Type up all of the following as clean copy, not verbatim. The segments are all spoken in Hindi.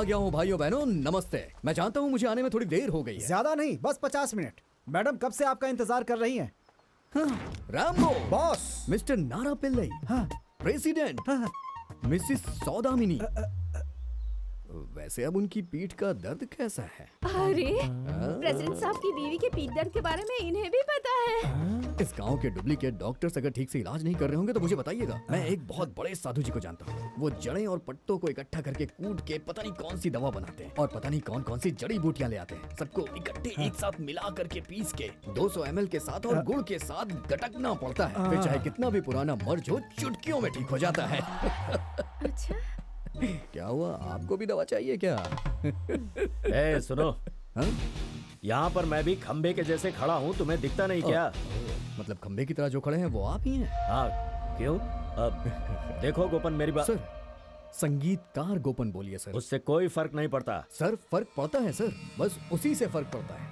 आ गया हूँ भाइयों बहनों, नमस्ते। मैं जानता हूँ मुझे आने में थोड़ी देर हो गई है। ज्यादा नहीं, बस 50 मिनट। मैडम कब से आपका इंतजार कर रही हैं। रामबो, बॉस। मिस्टर नारा पिल्लई, हाँ। President, Mrs Saudamini. वैसे अब उनकी पीठ का दर्द कैसा है? अरे प्रेसिडेंट साहब की बीवी के पीठ दर्द के बारे में इन्हें भी पता है। इस गांव के डुप्लीकेट डॉक्टर्स अगर ठीक से इलाज नहीं कर रहे होंगे तो मुझे बताइएगा। मैं एक बहुत बड़े साधु जी को जानता हूँ। वो जड़ें और पत्तों को इकट्ठा करके कूट के पता नहीं कौन सी दवा बनाते हैं और पता नहीं कौन कौन सी जड़ी बूटियां ले आते हैं। सबको इकट्ठे एक साथ मिला करके पीस के 200 ml के साथ और गुड़ के साथ गटकना पड़ता है। फिर चाहे कितना भी पुराना मर्ज हो, चुटकियों में ठीक हो जाता है। अच्छा, क्या हुआ, आपको भी दवा चाहिए क्या? ए सुनो, हाँ? यहाँ पर मैं भी खंबे के जैसे खड़ा हूँ, तुम्हें दिखता नहीं क्या? मतलब खंबे की तरह जो खड़े हैं वो आप ही हैं? हाँ, क्यों? अब देखो गोपन, मेरी बात। सर, संगीतकार गोपन बोलिए सर। उससे कोई फर्क नहीं पड़ता। सर फर्क पड़ता है सर, बस उसी से फर्क पड़ता है।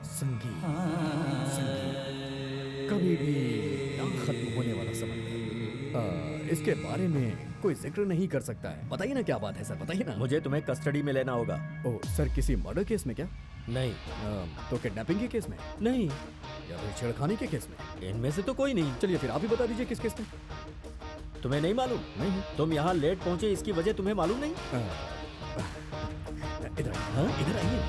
संगीत, संगीत कभी भी ना खत्म होने वाला समंदर। इसके बारे में कोई जिक्र नहीं कर सकता है। बताइए ना क्या बात है सर, बताइए ना। मुझे तुम्हें कस्टडी में लेना होगा। ओ सर, किसी मर्डर केस में क्या? नहीं। तो किडनैपिंग के केस में? नहीं, या फिर छेड़खानी के केस में? इनमें से तो कोई नहीं। चलिए फिर आप ही बता दीजिए किस केस में। तुम्हें नहीं मालूम? नहीं। तुम यहाँ लेट पहुँचे, इसकी वजह तुम्हें मालूम नहीं? इधर हाँ? इधर आइए।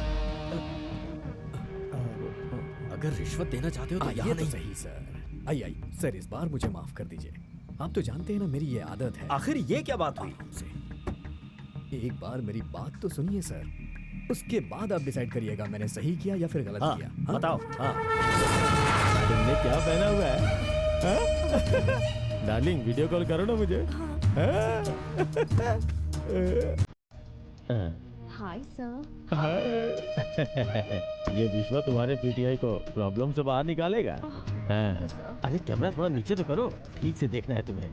अगर रिश्वत देना चाहते हो तो यहाँ ये नहीं। तो सही सर। आई सर, इस बार मुझे माफ कर दीजिए। आप तो जानते हैं ना मेरी ये आदत है। आखिर ये क्या बात हुई? से एक बार मेरी बात तो सुनिए सर, उसके बाद आप डिसाइड करिएगा मैंने सही किया या फिर गलत हाँ, किया। बताओ। हाँ। तुमने क्या पहना हुआ है? डार्लिंग, वीडियो कॉल करो ना मुझे। Hi sir. ये विश्वा तुम्हारे पीटीआई को प्रॉब्लम से बाहर निकालेगा। हाँ। अरे कैमरा थोड़ा नीचे तो करो, ठीक से देखना है तुम्हें।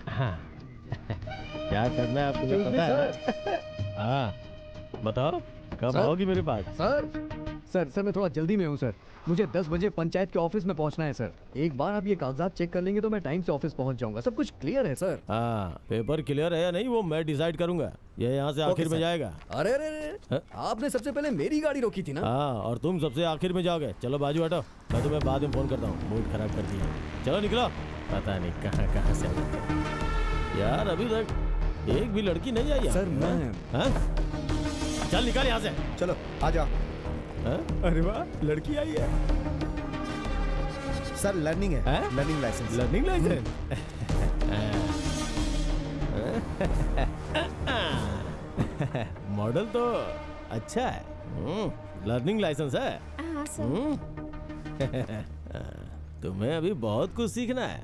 हाँ। क्या करना है आप तुम्हें पता है? हाँ बताओ, कब सर? आओगी मेरे पास? सर मैं थोड़ा जल्दी में हूँ सर। मुझे 10 बजे पंचायत के ऑफिस में पहुँचना है सर। एक बार आप ये कागजात चेक कर लेंगे तो मैं टाइम से ऑफिस पहुँच जाऊंगा। सब कुछ क्लियर है सर। हाँ, पेपर क्लियर है या नहीं वो मैं डिसाइड करूंगा। ये यहाँ से आखिर में जाएगा। अरे अरे, आपने सबसे पहले मेरी गाड़ी रोकी थी ना? हाँ, और तुम सबसे आखिर में जाओगे। चलो बाजू हटो, मैं तुम्हें बाद में फोन करता हूँ। मूड खराब कर दिया। चलो निकलो। पता नहीं कहाँ कहाँ से यार, अभी तक एक भी लड़की नहीं आई है। सर मैं चल निकल यहाँ से। चलो आ जाओ। अरे वाह, लड़की आई है। सर लर्निंग है, learning licence. Learning licence. Model तो अच्छा है। लर्निंग लाइसेंस है। हाँ सर। तुम्हें अभी बहुत कुछ सीखना है।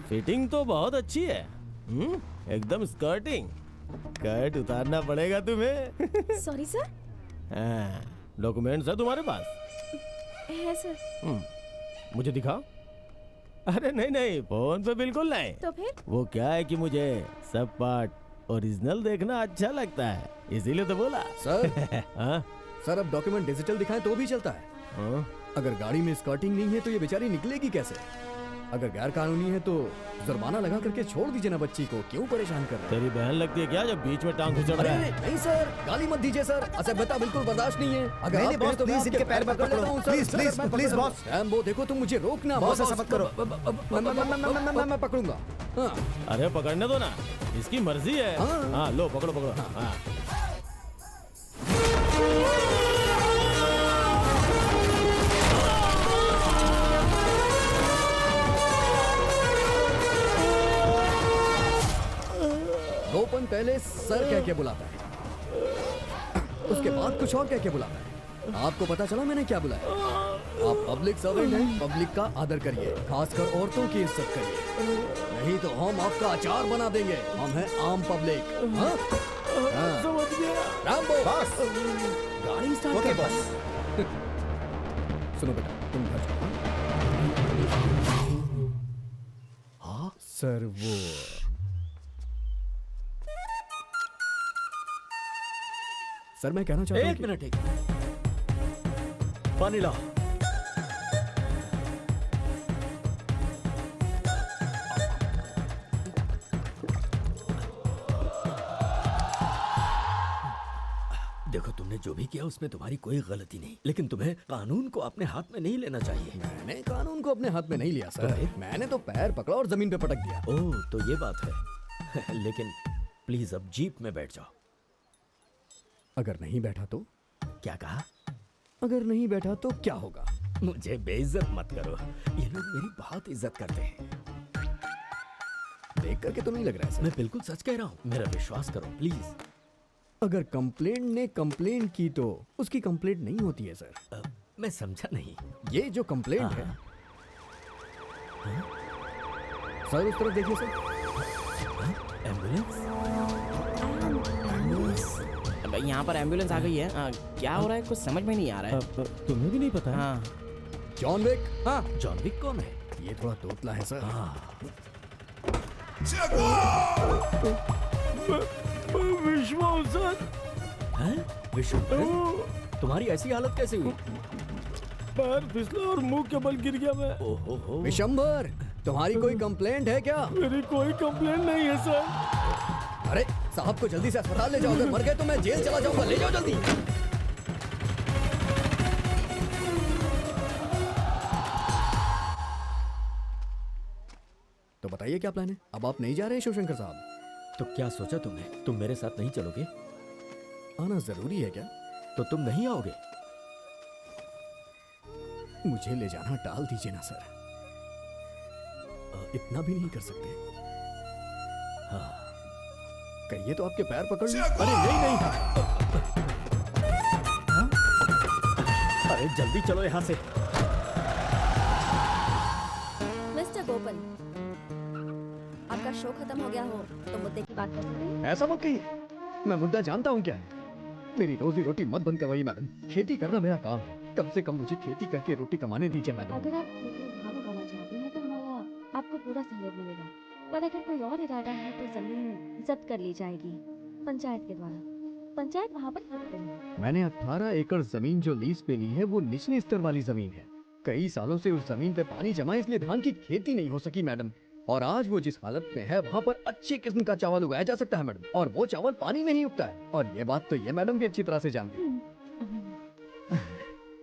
फिटिंग तो बहुत अच्छी है। एकदम स्कर्टिंग। स्कर्ट उतारना पड़ेगा तुम्हें। Sorry sir. डॉक्यूमेंट्स है तुम्हारे पास? है सर। मुझे दिखाओ। अरे नहीं नहीं, फोन पे बिल्कुल नहीं। तो फिर? वो क्या है कि मुझे सब पार्ट ओरिजिनल देखना अच्छा लगता है, इसीलिए तो बोला। सर हाँ? सर अब डॉक्यूमेंट डिजिटल दिखाएं तो भी चलता है। हाँ? अगर गाड़ी में स्कर्टिंग नहीं है तो ये बेचारी निकलेगी कैसे? अगर गैर कानूनी है तो जुर्माना लगा करके छोड़ दीजिए ना बच्ची को, क्यों परेशान कर रहे हैं? तेरी बहन लगती है क्या जब बीच में टांग घुसड़ रहा है? नहीं सर, गाली मत दीजिए सर, असभ्यता बिल्कुल बर्दाश्त नहीं है। अगर नहीं, आप नहीं, कहें बॉस, तो मैं प्लीज आपके इनके पैर पकड़ पकड़ो। लेता हूं, सर। प्लीज, सर, प्लीज, मैं प्लीज, पकड़ बॉस। लेता हूं। रैम्बो, देखो तुम मुझे रोकना। बॉस, ऐसा मत करो। मैं पकड़ूंगा। हाँ। अरे पकड़ने दो ना, इसकी मर्जी है। हाँ। हाँ लो पकड़ो पकड़ो। हाँ। गोपन पहले सर कह के बुलाता है, उसके बाद कुछ और कह के बुलाता है। आपको पता चला मैंने क्या बुलाया? आप पब्लिक सर्वेंट हैं, पब्लिक का आदर करिए, खासकर औरतों की इज्जत करिए, नहीं तो हम आपका अचार बना देंगे। हम हैं आम पब्लिक। हाँ? हाँ। समझ गया। Rambo, boss. गाड़ी स्टार्ट ओके कर। बॉस। सुनो बेटा, तुम घर जाओ। हाँ सर, वो सर मैं कहना चाहता हूँ एक मिनट, एक पानी लाओ। देखो तुमने जो भी किया उसमें तुम्हारी कोई गलती नहीं, लेकिन तुम्हें कानून को अपने हाथ में नहीं लेना चाहिए। मैंने कानून को अपने हाथ में नहीं लिया सर, मैंने तो पैर पकड़ा और जमीन पे पटक दिया। ओह तो ये बात है। लेकिन प्लीज अब जीप में बैठ जाओ। अगर नहीं बैठा तो? क्या कहा? अगर नहीं बैठा तो क्या होगा? मुझे बेइज्जत मत करो, ये लोग मेरी बहुत इज्जत करते हैं। देख करके तो नहीं लग रहा है सर। मैं बिल्कुल सच कह रहा हूँ, मेरा विश्वास करो प्लीज। अगर कंप्लेंट ने कंप्लेंट की तो उसकी कंप्लेंट नहीं होती है सर। मैं समझा नहीं। ये जो कंप्लेंट है सर, उस तरफ देखिए सर। एम्बुलेंस? अब यहाँ पर एम्बुलेंस आ गई है। क्या हो रहा है कुछ समझ में नहीं आ रहा है। तुम्हें भी नहीं पता है? हाँ जॉन विक। हाँ जॉन विक कौन है? ये थोड़ा तोतला है सर। विश्वास सर, हैं? विश्व तुम्हारी ऐसी हालत कैसे हुई? पैर फिसला और मुंह के बल गिर गया मैं। ओहो हो। विशंबर, तुम्हारी कोई कंप्लेंट है क्या? मेरी कोई कंप्लेंट नहीं है सर। अरे साहब को जल्दी से अस्पताल ले जाओ, अगर मर गए तो मैं जेल चला जाऊंगा। ले जाओ जल्दी। तो बताइए क्या प्लान है? अब आप नहीं जा रहे शिवशंकर साहब? तो क्या सोचा तुमने? तुम मेरे साथ नहीं चलोगे? आना जरूरी है क्या? तो तुम नहीं आओगे? मुझे ले जाना टाल दीजिए ना सर, इतना भी नहीं कर सकते? हाँ। कहिए तो आपके पैर पकड़ लूं। अरे नहीं नहीं। अरे जल्दी चलो यहाँ से। मिस्टर गोपन, आपका शो खत्म हो गया हो तो मुद्दे की बात कर सकते हैं? ऐसा मत कहिए, मैं मुद्दा जानता हूँ क्या है। मेरी रोजी रोटी मत बंद करवाइए मैडम, खेती करना मेरा काम है। कम से कम मुझे खेती करके रोटी कमाने दीजिए मैडम। अगर आप भाव उगाना चाहते हैं तो हमारा आपको पूरा सहयोग मिलेगा, पर अगर कोई और इरादा है तो जमीन जब्त कर ली जाएगी पंचायत के द्वारा। पंचायत वहाँ पर हक करेगी। मैंने 18 एकड़ जमीन जो लीज पे ली है वो निचले स्तर वाली जमीन है। कई सालों से उस जमीन पे पानी जमा, इसलिए धान की खेती नहीं हो सकी मैडम। और आज वो जिस हालत में है वहाँ पर अच्छी किस्म का चावल उगाया जा सकता है मैडम, और वो चावल पानी में ही उगता है। और ये बात तो ये मैडम भी अच्छी तरह से जानती है।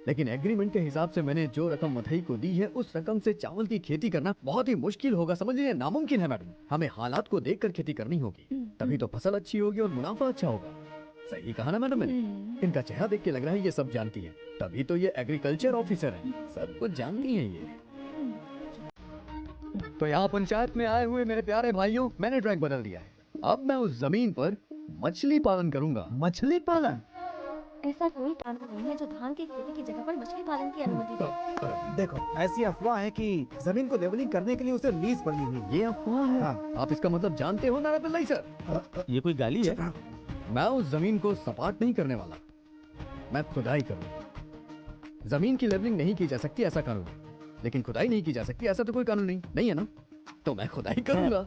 लेकिन एग्रीमेंट के हिसाब से मैंने जो रकम मथई को दी है उस रकम से चावल की खेती करना बहुत ही मुश्किल होगा, समझ लीजिए नामुमकिन है मैडम। हमें हालात को देखकर खेती करनी होगी, तभी तो फसल अच्छी होगी और मुनाफा अच्छा होगा। सही कहा ना मैडम मैंने? इनका चेहरा देख के लग रहा है ये सब जानती है, तभी तो ये एग्रीकल्चर ऑफिसर है, सब कुछ जानती है ये। तो यहाँ पंचायत में आए हुए मेरे प्यारे भाइयों, मैंने ट्रैक बदल दिया है। अब मैं उस जमीन पर मछली पालन करूंगा। मछली पालन? ऐसा कोई कानून नहीं है जो धान की खेती की जगह पर मछली पालन की अनुमति दे। देखो, ऐसी अफवाह है कि जमीन को लेवलिंग करने के लिए उसे लीज पर ली हुई। ये अफवाह है? हाँ। आप इसका मतलब जानते हो नारायण सर? ये कोई गाली है? मैं उस जमीन को सपाट नहीं करने वाला, मैं खुदाई करूंगा। जमीन की लेवलिंग नहीं की जा सकती ऐसा कानून है, लेकिन खुदाई नहीं की जा सकती ऐसा तो कोई कानून नहीं है ना? तो मैं खुदाई करूंगा।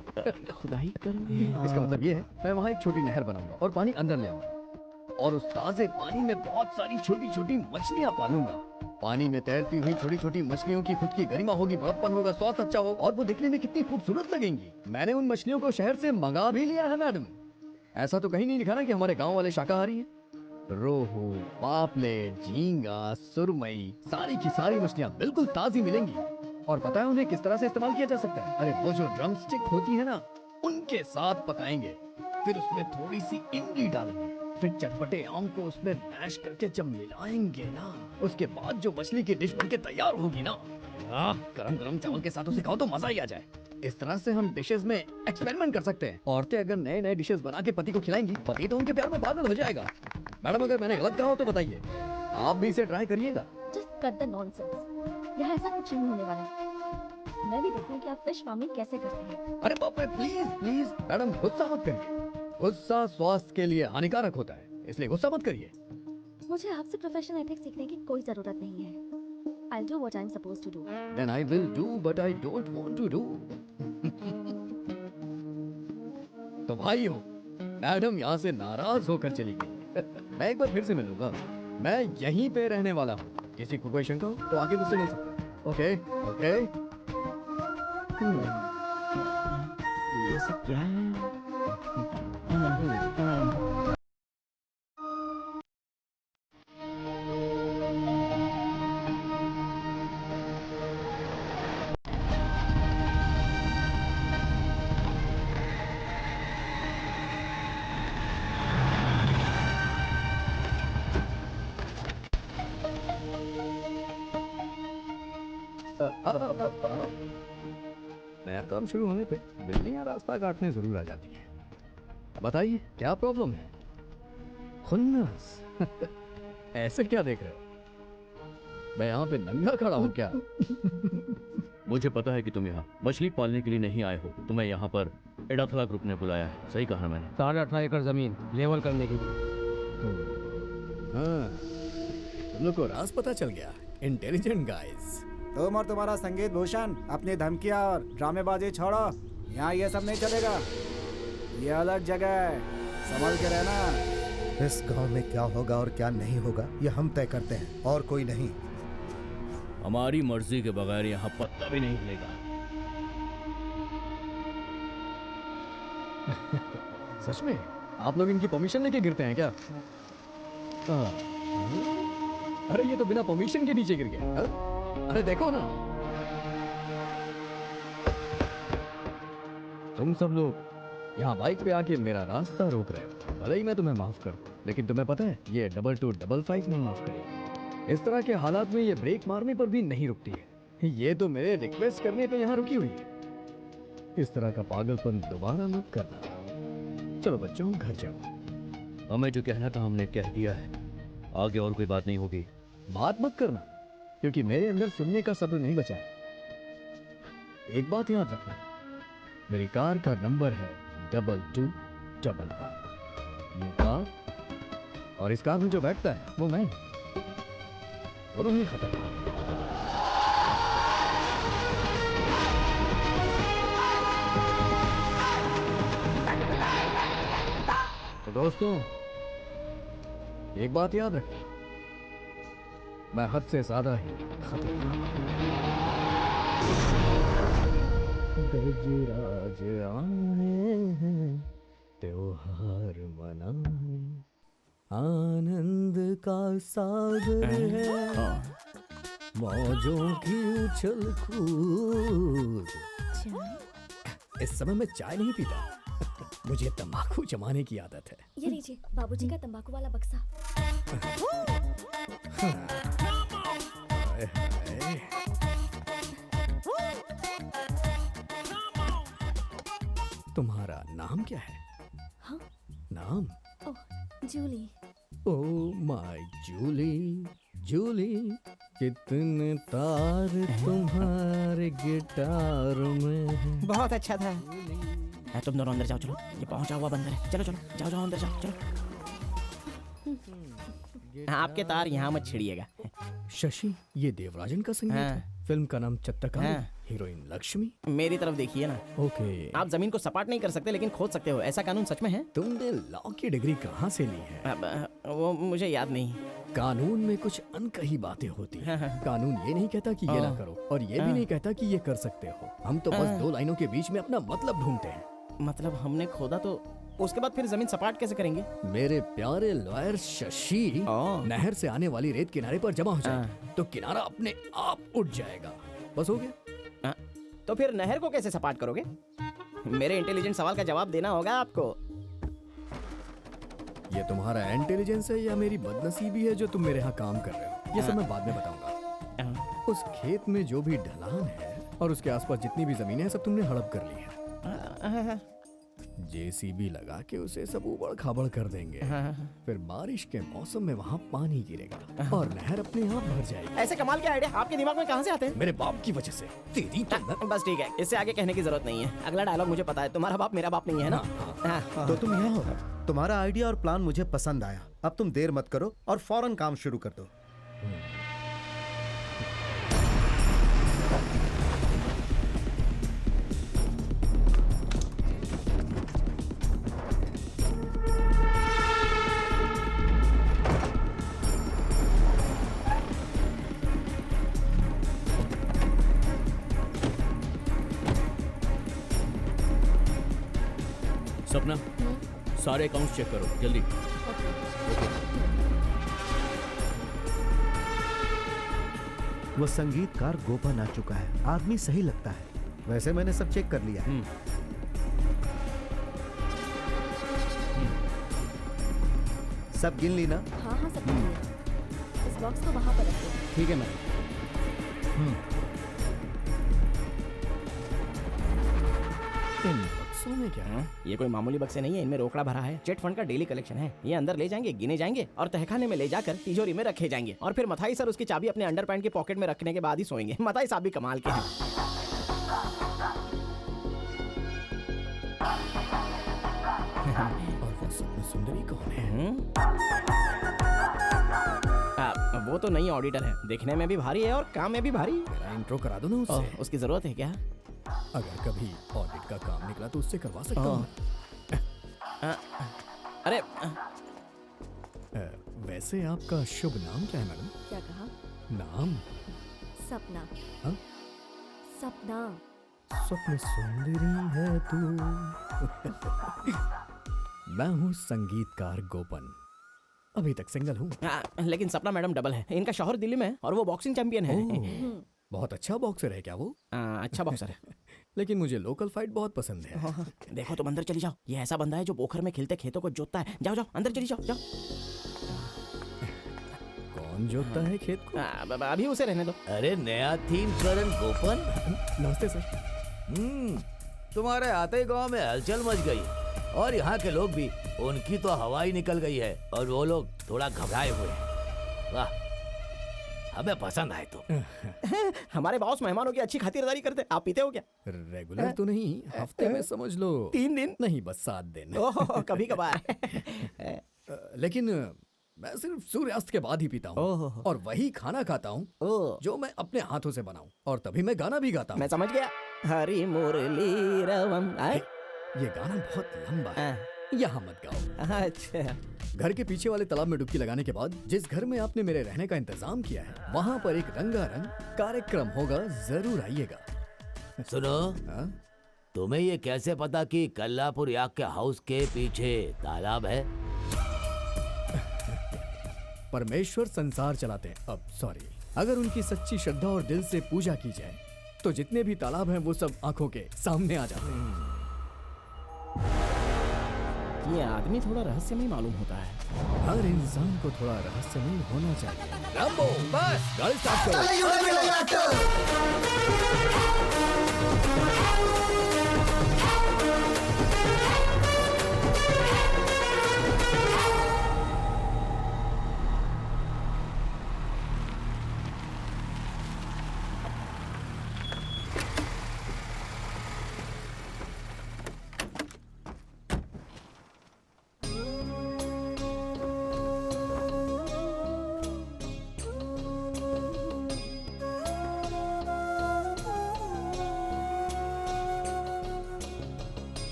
खुदाई करोगे? इसका मतलब ये है मैं वहाँ एक छोटी नहर बनाऊंगा और पानी अंदर ले आऊंगा, और उस ताजे पानी में बहुत सारी छोटी छोटी मछलियां पालूंगा। पानी में तैरती हुई छोटी छोटी मछलियों की खुद की गरिमा होगी, बड़प्पन होगा, स्वाद अच्छा होगा, और वो दिखने में कितनी खूबसूरत लगेंगी। मैंने उन मछलियों को शहर से मंगा भी लिया है मैडम। ऐसा तो कहीं नहीं लिखा ना कि हमारे गांव वाले शाकाहारी हैं। रोहू, पापलेट, झींगा, सुरमई, सारी की सारी मछलियां बिल्कुल ताजी मिलेंगी। और पता है उन्हें किस तरह से इस्तेमाल किया जा सकता है? अरे वो जो ड्रम स्टिक होती है ना, उनके साथ पकाएंगे, फिर उसमें थोड़ी सी इमली डालेंगे, फिर चटपटे आम को उसमें मैश करके जब मिलाएंगे ना, उसके बाद जो मछली की डिश बनके तैयार होगी ना, गरम गरम चावल के साथ उसे खाओ तो मजा ही आ जाए। इस तरह से हम डिशेस में एक्सपेरिमेंट कर सकते हैं। औरतें अगर नए नए डिशेस बना के पति को खिलाएंगी, पति तो उनके प्यार में पागल हो जाएगा। मैडम अगर मैंने गलत कहा हो तो बताइए, आप भी इसे ट्राई करिएगा। Just cut the nonsense. यहाँ ऐसा कुछ नहीं होने वाला। मैं भी देखूं कि आप फिश फार्मिंग कैसे करते हैं। अरे बाप रे, प्लीज प्लीज मैडम गुस्सा मत करिए, गुस्सा स्वास्थ्य के लिए हानिकारक होता है, इसलिए गुस्सा मत करिए। मुझे आपसे प्रोफेशनल एथिक्स सीखने की कोई जरूरत नहीं है। I'll do what I'm supposed to do. Then I will do but I don't want to do. तो भाइयों, मैडम यहाँ से नाराज होकर चली गई। मैं एक बार फिर से मिलूंगा, मैं यहीं पे रहने वाला हूँ। किसी को कोई शंका हो तो आके मुझसे मिल सकता है। Okay okay. ये सब क्या है? नया काम शुरू होने पे बिल्लियां रास्ता काटने जरूर आ जाती हैं। बताइए क्या प्रॉब्लम है? खुन्नस ऐसे क्या देख रहे हो? मैं यहाँ पे नंगा खड़ा हूँ क्या? मुझे पता है कि तुम यहाँ मछली पालने के लिए नहीं आए हो। तुम्हें यहाँ पर एडाथला ग्रुप ने बुलाया है। सही कहा मैंने। 18.5 एकड़ जमीन लेवल करने की। हाँ, तुम लोग को राज पता चल गया। Intelligent guys. तुम और तुम्हारा संगीत भूषण अपनी धमकियां और ड्रामेबाजी छोड़ो। यहाँ ये सब नहीं चलेगा। ये अलग जगह है, संभल के रहना। इस गांव में क्या होगा और क्या नहीं होगा ये हम तय करते हैं और कोई नहीं। हमारी मर्जी के बगैर यहाँ पत्ता भी नहीं हिलेगा। सच में आप लोग इनकी परमिशन लेके गिरते हैं क्या? हाँ। अरे ये तो बिना परमिशन के नीचे गिर गया। हाँ? अरे देखो ना, तुम सब लोग यहाँ बाइक पे आके मेरा रास्ता रोक रहे हो। भले ही मैं तुम्हें माफ कर दूं, लेकिन तुम्हें पता है ये 2255 नहीं माफ करेगी। इस तरह के हालात में ये ब्रेक मारने पर भी नहीं रुकती है। ये तो मेरे रिक्वेस्ट करने पे यहाँ रुकी हुई है। इस तरह का पागलपन दोबारा मत करना। चलो बच्चों घर जाओ। हमें जो कहना था हमने कह दिया है। आगे और कोई बात नहीं होगी। बात मत करना, क्योंकि मेरे अंदर सुनने का सब्र नहीं बचा है। एक बात याद रखना, मेरी कार का नंबर है 2255। ये कार और इस कार में जो बैठता है वो मैं। दोनों ही खतरनाक। तो दोस्तों एक बात याद रखें, मैं हद से ज्यादा ही खतरनाक। गजराज आए हैं त्योहार मनाए, आनंद का सागर है, मौजों की उछल कूद। इस समय मैं चाय नहीं पीता। मुझे तंबाकू जमाने की आदत है। ये लीजिए बाबूजी का तंबाकू वाला बक्सा। हाय हाय। तुम्हारा नाम क्या है? हाँ? नाम? ओह जूली। ओ माय जूली, जूली कितने तार तुम्हारे गिटार में हैं। बहुत अच्छा था। तुम दोनों अंदर जाओ। चलो ये पहुंचा हुआ बंदर है। चलो चलो जाओ जाओ अंदर जाओ। चलो आपके तार यहाँ मत छिड़िएगा। शशि, ये देवराजन का संगीत हाँ। है। फिल्म का नाम चत्तका, हाँ। हीरोइन लक्ष्मी। मेरी तरफ देखिए ना। ओके। आप जमीन को सपाट नहीं कर सकते लेकिन खोद सकते हो। ऐसा कानून सच में है? तुमने लॉ की डिग्री कहाँ से ली है? वो मुझे याद नहीं। कानून में कुछ अनकही बातें होती हैं। कानून ये नहीं कहता कि ये ना करो, और ये भी नहीं कहता कि ये कर सकते हो। हम तो बस दो लाइनों के बीच में अपना मतलब ढूंढते हैं। मतलब हमने खोदा तो उसके बाद फिर जमीन सपाट कैसे करेंगे? मेरे प्यारे लॉयर शशि, नहर से आने वाली रेत किनारे पर जमा हो जाए तो किनारा अपने आप उठ जाएगा। बस हो गया। तो फिर नहर को कैसे सपाट करोगे? मेरे इंटेलिजेंट सवाल का जवाब देना होगा आपको। ये तुम्हारा इंटेलिजेंस है या मेरी बदनसीबी है जो तुम मेरे यहाँ काम कर रहे हो? ये सब मैं बाद में बताऊंगा। उस खेत में जो भी ढलान है और उसके आसपास जितनी भी जमीनें हैं सब तुमने हड़प कर ली है। जेसीबी लगा के उसे सब उबड़ खाबड़ कर देंगे। फिर बारिश के मौसम में वहाँ पानी गिरेगा और नहर अपने आप भर जाएगी। ऐसे कमाल के आइडिया आपके दिमाग में कहाँ से आते हैं? मेरे बाप की वजह से। तेरी तो बस ठीक है, इससे आगे कहने की जरूरत नहीं है। अगला डायलॉग मुझे पता है। तुम्हारा बाप मेरा बाप नहीं है ना? हाँ। तो तुम यहाँ हो। तुम्हारा आइडिया और प्लान मुझे पसंद आया। अब तुम देर मत करो और फौरन काम शुरू कर दो। सपना, सारे अकाउंट्स चेक करो जल्दी। वो संगीतकार गोपन आ चुका है। आदमी सही लगता है। वैसे मैंने सब चेक कर लिया है। सब गिन ली ना? हाँ हाँ सब ठीक है। इस बॉक्स को वहाँ पर रखो। ठीक है मैडम। में क्या है? ये कोई मामूली बक्से नहीं है, इनमें रोकड़ा भरा है। चिट फंड का डेली कलेक्शन है। ये अंदर ले जाएंगे, गिने जाएंगे और तहखाने में ले जाकर तिजोरी में रखे जाएंगे। और फिर मथाई सर उसकी चाबी अपने अंडरपैंट के पॉकेट में रखने के बाद ही सोएंगे। मथाई साहब भी कमाल के हैं। और वो सुंदरी कौन है? वो तो नई ऑडिटर है, दिखने में भी भारी है और काम में भी भारी। मेरा इंट्रो करा दो ना उससे। उसकी जरूरत है क्या? अगर कभी ऑडिट का काम निकला तो उससे करवा सकता हूँ। अरे वैसे आपका शुभ नाम क्या है मैडम? क्या कहा? नाम? सपना। हाँ? सपना। स्वप्न सुंदरी है तू। मैं हूँ संगीतकार गोपन, अभी तक सिंगल हूँ। लेकिन सपना मैडम डबल है। इनका शौहर दिल्ली में है और वो बॉक्सिंग चैंपियन है। बहुत अच्छा बॉक्सर है क्या वो? अच्छा बॉक्सर है। लेकिन मुझे लोकल फाइट बहुत पसंद है। देखो तुम अंदर चली जाओ, ये ऐसा बंदा है जो पोखर में खिलते खेतों को जोतता है। जाओ जाओ अंदर चली जाओ जाओ। कौन जोतता है खेत को? अभी उसे रहने दो। अरे नया थीम करण गोपन। नमस्ते सर। तुम्हारे आते ही गांव में हलचल मच गई और यहाँ के लोग भी, उनकी तो हवा ही निकल गई है और वो लोग थोड़ा घबराए हुए हैं। वाह, हमें पसंद आए तो। हमारे बॉस मेहमानों की अच्छी खातिरदारी करते। आप पीते हो क्या? रेगुलर तो नहीं, हफ्ते में समझ लो 3 दिन। नहीं, बस 7 दिन। कभी कभार। लेकिन मैं सिर्फ सूर्यास्त के बाद ही पीता हूँ और वही खाना खाता हूँ जो मैं अपने हाथों से बनाऊं, और तभी मैं गाना भी गाता हूँ। मैं समझ गया। हरी मुरली रवम। ये गाना बहुत लंबा है, यहाँ मत गाओ। अच्छा। घर के पीछे वाले तालाब में डुबकी लगाने के बाद जिस घर में आपने मेरे रहने का इंतजाम किया है, वहाँ पर एक रंगारंग कार्यक्रम होगा, जरूर आइएगा। सुनो, तुम्हें ये कैसे पता कि कल्लापुर याक के हाउस के पीछे तालाब है? परमेश्वर संसार चलाते हैं। अब सॉरी, अगर उनकी सच्ची श्रद्धा और दिल से पूजा की जाए तो जितने भी तालाब हैं वो सब आंखों के सामने आ जाते हैं। ये आदमी थोड़ा रहस्यमय मालूम होता है। हर इंसान को थोड़ा रहस्यमय होना चाहिए। रैम्बो, बस गाड़ी स्टार्ट करो।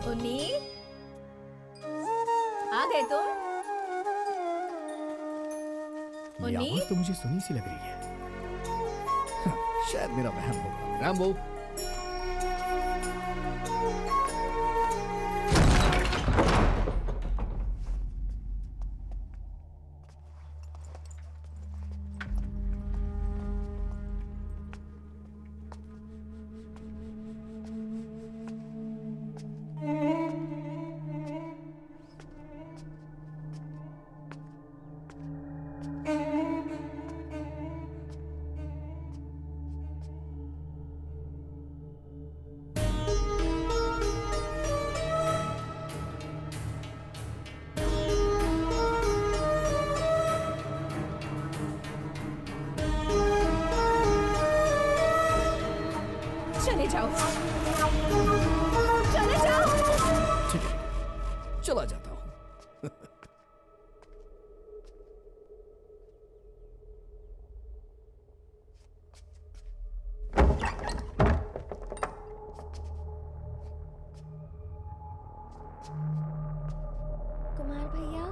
उन्नी, आ गए तुम? ये आवाज तो मुझे सुनी सी लग रही है। शायद मेरा वहम होगा। रैम्बो, चले जाओ, चले जाओ। ठीक है, चला जाता हूँ। कुमार भैया।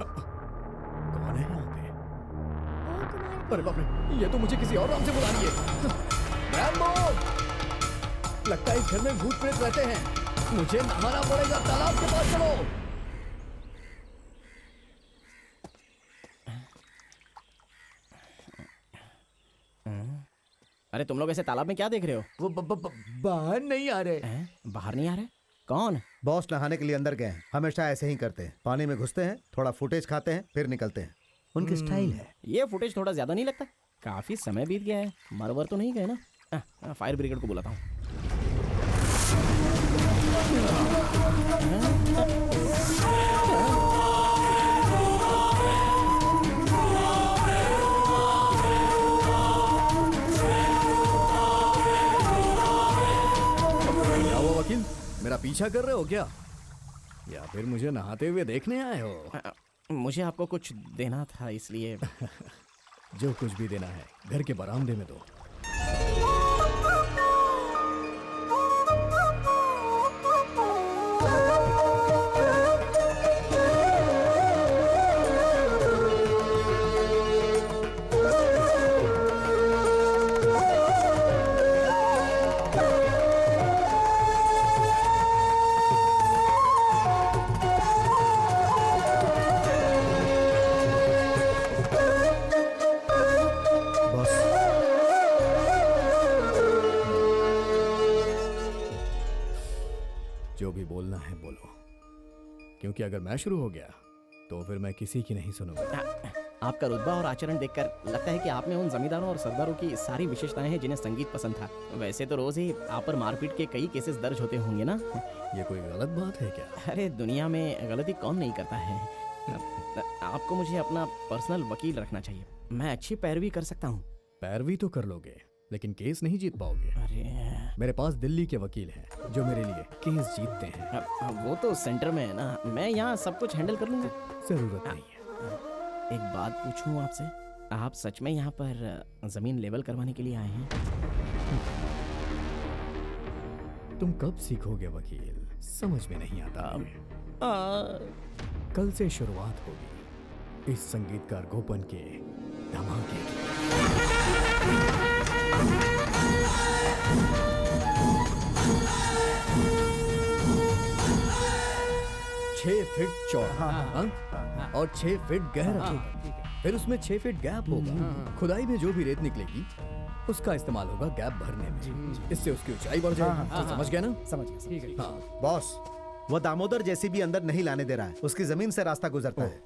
कौन है यहाँ पे? ओ कुमार। अरे बाप रे, ये तो मुझे किसी और नाम से बुला रही है। रैम्बो, लगता है इस घर में भूत प्रेत रहते हैं। मुझे नहाना पड़ेगा, तालाब के पास चलो। अरे तुम लोग ऐसे तालाब में क्या देख रहे हो? वो बाहर नहीं आ रहे। बाहर नहीं आ रहे? कौन? बॉस नहाने के लिए अंदर गए हैं, हमेशा ऐसे ही करते हैं, पानी में घुसते हैं, थोड़ा फुटेज खाते हैं, फिर निकलते हैं, उनकी स्टाइल है। ये फुटेज थोड़ा ज्यादा नहीं लगता? काफी समय बीत गया है, मरवर तो नहीं गए ना? फायर ब्रिगेड को बुलाता हूँ। क्या हुआ वकील, मेरा पीछा कर रहे हो क्या, या फिर मुझे नहाते हुए देखने आए हो? मुझे आपको कुछ देना था इसलिए। जो कुछ भी देना है घर के बरामदे में दो। बॉस, जो भी बोलना है बोलो, क्योंकि अगर मैं शुरू हो गया तो फिर मैं किसी की नहीं सुनूंगा। आपका रुतबा और आचरण देखकर लगता है कि आप में उन जमींदारों और सरदारों की सारी विशेषताएं हैं जिन्हें संगीत पसंद था। वैसे तो रोज ही आप पर मारपीट के कई केसेस दर्ज होते होंगे ना? ये कोई गलत बात है क्या? अरे दुनिया में गलती कौन नहीं करता है। आपको मुझे अपना पर्सनल वकील रखना चाहिए, मैं अच्छी पैरवी कर सकता हूँ। पैरवी तो कर लोगे लेकिन केस नहीं जीत पाओगे। अरे मेरे पास दिल्ली के वकील हैं जो मेरे लिए केस जीतते हैं। वो तो सेंटर में है ना, मैं यहाँ सब कुछ हैंडल कर लूंगा। जरूरत नहीं है। एक बात पूछूं आपसे, आप सच में यहाँ पर जमीन लेवल करवाने के लिए आए हैं? तुम कब सीखोगे वकील, समझ में नहीं आता। कल से शुरुआत होगी इस संगीतकार गोपन के धमाके की। 6 फीट चौड़ा हाँ? और 6 फीट गहरा, फिर उसमें 6 फीट गैप होगा। खुदाई में जो भी रेत निकलेगी उसका इस्तेमाल होगा गैप भरने में, इससे उसकी ऊंचाई बढ़ जाएगी। तो समझ गया ना? समझ गया। हाँ। बॉस, वो दामोदर जैसी भी अंदर नहीं लाने दे रहा है, उसकी जमीन से रास्ता गुजरता है।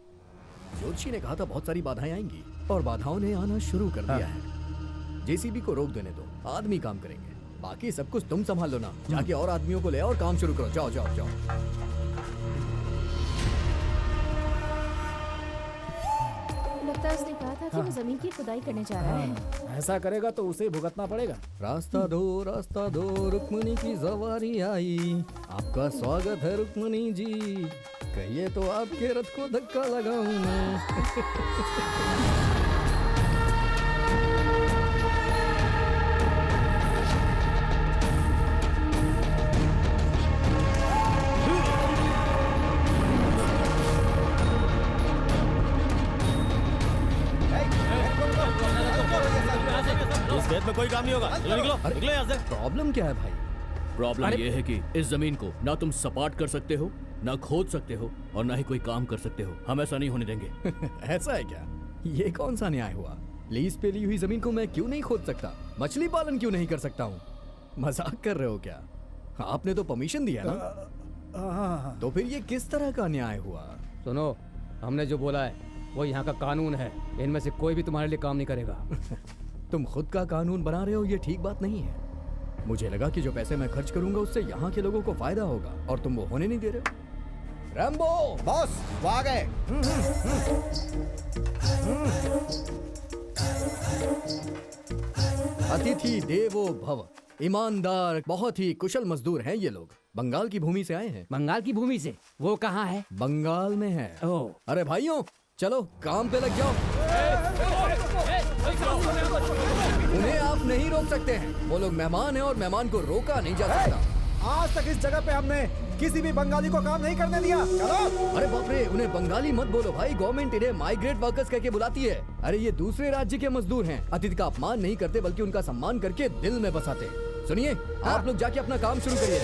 ज्योतिषी ने कहा था बहुत सारी बाधाएं आएंगी और बाधाओं ने आना शुरू कर दिया है। जेसीबी को रोक देने दो, आदमी काम करेंगे, बाकी सब कुछ तुम संभाल लो ना। जाके और आदमियों को ले आओ और काम शुरू करो। जाओ जाओ जाओ। लगता है उसने कहा था कि वो जमीन की खुदाई करने जा रहा है। ऐसा करेगा तो उसे भुगतना पड़ेगा। रास्ता दो रुक्मणी की सवारी आई, आपका स्वागत है रुक्मणी जी, कहिए तो आपके रथ को धक्का लगाऊं मैं। इस खेत में कोई काम नहीं होगा, चलो निकलो, निकलो यहाँ से। प्रॉब्लम क्या है भाई? प्रॉब्लम ये है कि इस जमीन को ना तुम सपाट कर सकते हो, ना खोद सकते हो और ना ही कोई काम कर सकते हो। हम ऐसा नहीं होने देंगे। ऐसा है क्या? ये कौन सा न्याय हुआ? लीज पे ली हुई जमीन को मैं क्यों नहीं खोद सकता? मछली पालन क्यों नहीं कर सकता हूँ? मजाक कर रहे हो क्या? आपने तो परमिशन दिया ना, तो फिर ये किस तरह का न्याय हुआ? सुनो, हमने जो बोला है वो यहाँ का कानून है, इनमें से कोई भी तुम्हारे लिए काम नहीं करेगा। तुम खुद का कानून बना रहे हो, ये ठीक बात नहीं है। मुझे लगा कि जो पैसे मैं खर्च करूंगा उससे यहाँ के लोगों को फायदा होगा और तुम वो होने नहीं दे रहे हो। रैम्बो बॉस, वो आ गए। अतिथि देवो भव, ईमानदार, बहुत ही कुशल मजदूर हैं ये लोग। बंगाल की भूमि से आए हैं। बंगाल की भूमि से? वो कहाँ है? बंगाल में है। ओह, अरे भाइयों, चलो काम पे लग जाओ। उन्हें आप नहीं रोक सकते हैं, वो लोग मेहमान हैं और मेहमान को रोका नहीं जा सकता। आज तक इस जगह पे हमने किसी भी बंगाली को काम नहीं करने दिया। चलो। अरे बाप रे, उन्हें बंगाली मत बोलो भाई, गवर्नमेंट इन्हें माइग्रेट वर्कर्स कह के बुलाती है। अरे ये दूसरे राज्य के मजदूर हैं, अतिथि का अपमान नहीं करते बल्कि उनका सम्मान करके दिल में बसाते। सुनिए, आप लोग जाके अपना काम शुरू करिए।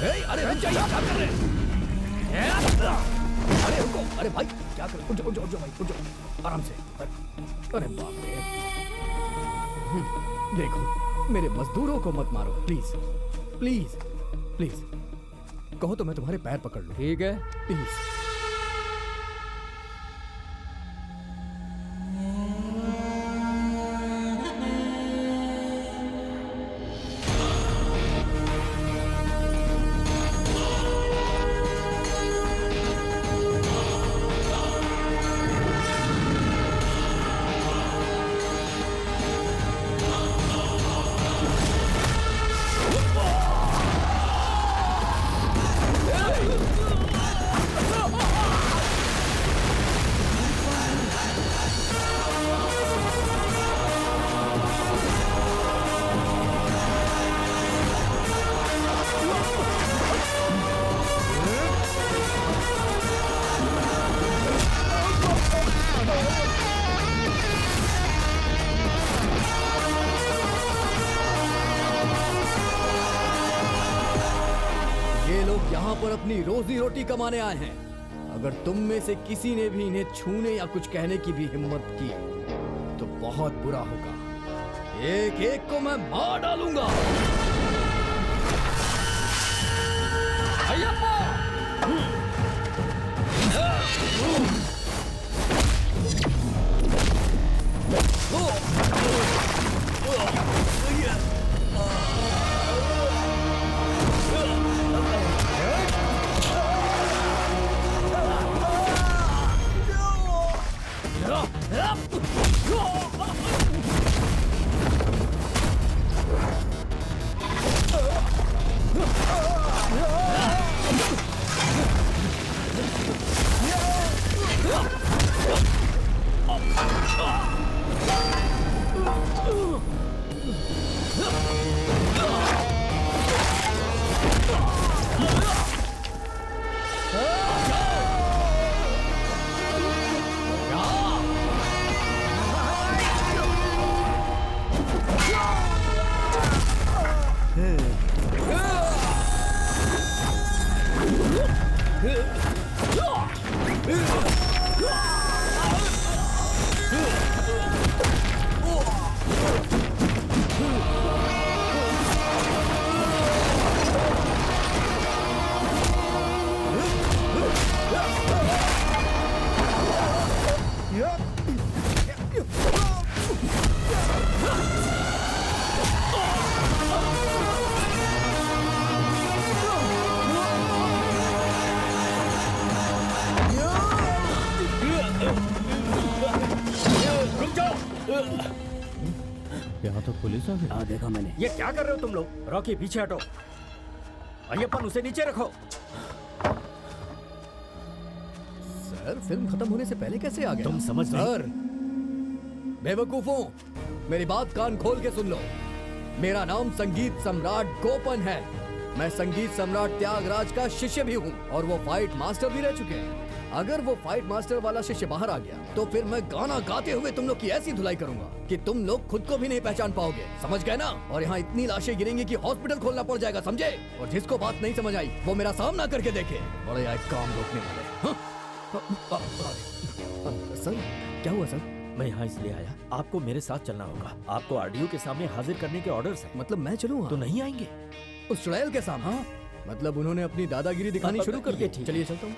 अरे अरे रुक जाइए, क्या कर रहे हैं? अरे रुको, अरे भाई क्या कर? उठ जाओ भाई, उठ जाओ आराम से। अरे बाप रे। देखो मेरे मजदूरों को मत मारो प्लीज प्लीज प्लीज। कहो तो मैं तुम्हारे पैर पकड़ लूं। ठीक है प्लीज। यहाँ पर अपनी रोजी रोटी कमाने आए हैं। अगर तुम में से किसी ने भी इन्हें छूने या कुछ कहने की भी हिम्मत की तो बहुत बुरा होगा। एक एक को मैं मार डालूंगा। अय्यप्पा! यहाँ तो पुलिस आ गई। हाँ देखा मैंने। ये क्या कर रहे हो तुम लोग? रॉकी पीछे हटो। अय्यप्पन उसे नीचे रखो। सर फिल्म खत्म होने से पहले कैसे आ गए? तुम समझ नहीं। सर बेवकूफों, मेरी बात कान खोल के सुन लो। मेरा नाम संगीत सम्राट गोपन है। मैं संगीत सम्राट त्यागराज का शिष्य भी हूँ और वो फाइट मास्टर भी रह चुके हैं। अगर वो फाइट मास्टर वाला शिष्य बाहर आ गया तो फिर मैं गाना गाते हुए तुम लोग की ऐसी धुलाई करूंगा कि तुम लोग खुद को भी नहीं पहचान पाओगे। समझ गए ना? और यहाँ इतनी लाशें गिरेंगी कि हॉस्पिटल खोलना पड़ जाएगा, समझे? और जिसको बात नहीं समझ आई वो मेरा सामना करके देखे। बड़े आए काम रोकने वाले। सर क्या हुआ सर? मैं यहाँ इसलिए आया, आपको मेरे साथ चलना होगा। आपको आरडीओ के सामने हाजिर करने के ऑर्डर्स हैं। मतलब मैं चलूँ? तो नहीं आएंगे। उस चुड़ैल के सामने? मतलब उन्होंने अपनी दादागिरी दिखानी शुरू कर दी। ठीक है। चलिए चलता हूँ।